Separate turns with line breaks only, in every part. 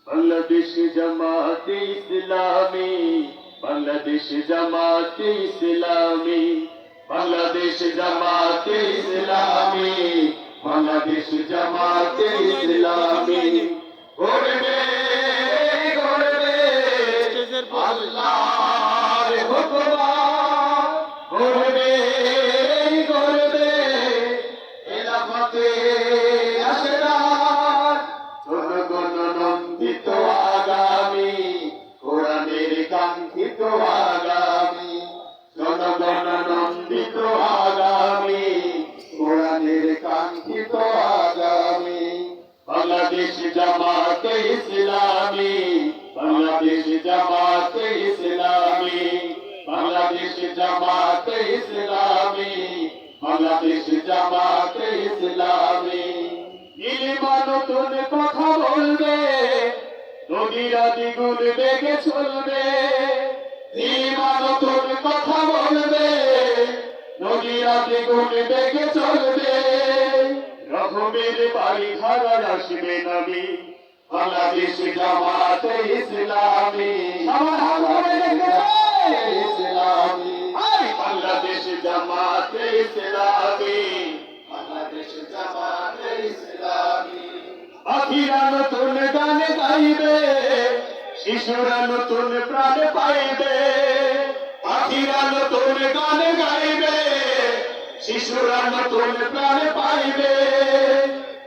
বাংলাদেশ জামাতে ইসলামী, বাংলাদেশ জামাতে ইসলামী, বাংলাদেশ জামাতে ইসলামী, বাংলাদেশ জামাতে ইসলামী। গড়বে গড়বে আল্লাহর হুকুম, গড়বে গড়বে খেলাফতে রাশেদার, জনগণ নন্দিত আগামী, কোরআনের কাঙ্ক্ষিত আগামী, জনগণ নন্দিত আগামী, কোরআনের কাঙ্ক্ষিত আগামী। বাংলাদেশ জামাতে ইসলামী, বাংলাদেশ জামাতে ইসলামী, বাংলাদেশ জামাতে ইসলামী, বাংলাদেশ জামাতে ইসলামী। নীলিমা নতুন কথা বলবে, নদীরা দ্বিগুণ বেগে চলবে। নীলিমা নতুন কথা বলবে, নদীরা দ্বিগুণ বেগে চলবে। রহমের বাড়ি ধারা আসবে নবী, বাংলাদেশ জামাতে ইসলামী, ইসলামী, বাংলাদেশ জামাতে ইসলামী, বাংলাদেশ জামাতে ইসলামী। পাখিরা নতুন গান গাইবে, শিশুরা নতুন প্রাণ পাইবে। পাখিরা নতুন গান গাইবে, শিশুরা নতুন প্রাণ পাইবে।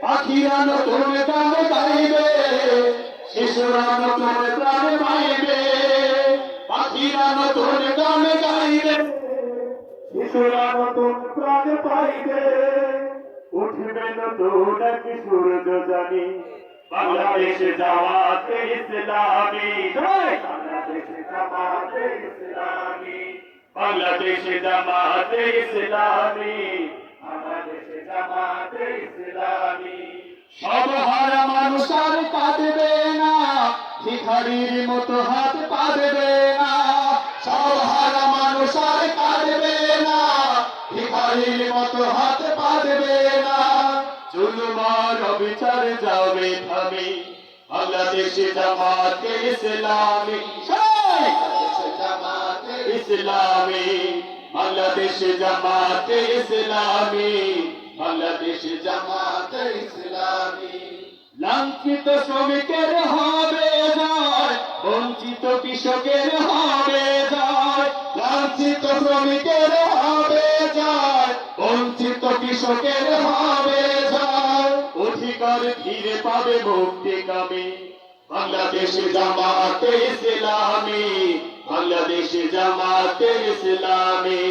পাখিরা নতুন গান গাইবে, শিশুরা নতুন প্রাণ পাইবে। পাখিরা নতুন গান গাইবে, শিশুরা নতুন প্রাণ পাইবে। উঠবে নতুন এক সূর্য জানি, বাংলাদেশ জামাতে ইসলামী, বাংলাদেশ জামাতে ইসলামী, বাংলাদেশ জামাতে ইসলামী, বাংলাদেশ জামাতে ইসলামী। সব হারা মানুষ আর কাঁদবে না, ভিখারির মতো হাত পাতবে না। সব হারা মানুষ আর কাঁদবে না, ভিখারির মতো হাত পাতবে না। জুলুম আর অবিচার যাবে থামে, বাংলাদেশ জামাতে ইসলামী, বাংলাদেশ জামাতে ইসলামী, বাংলাদেশ জামাতে ইসলামী, বাংলাদেশ জামাতে ইসলামী। লাঞ্ছিত শ্রমিকের হবে জয়, বঞ্চিত কৃষকের হবে জয়। লাঞ্ছিত শ্রমিকের হবে জয়, বঞ্চিত কৃষকের হবে জয়। অধিকার ফিরে পাবে মুক্তি কামে, বাংলাদেশ জামাতে ইসলামী, বাংলাদেশ জামাতে ইসলামী,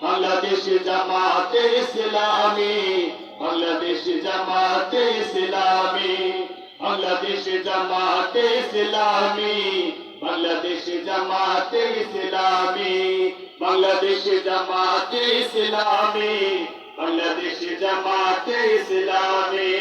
বাংলাদেশ জামাতে ইসলামী, বাংলাদেশ জামাতে ইসলামী, বাংলাদেশ জামাতে ইসলামী, বাংলাদেশ জামাতে ইসলামী, বাংলাদেশ জামাতে ইসলামী, বাংলাদেশ জামাতে ইসলামী।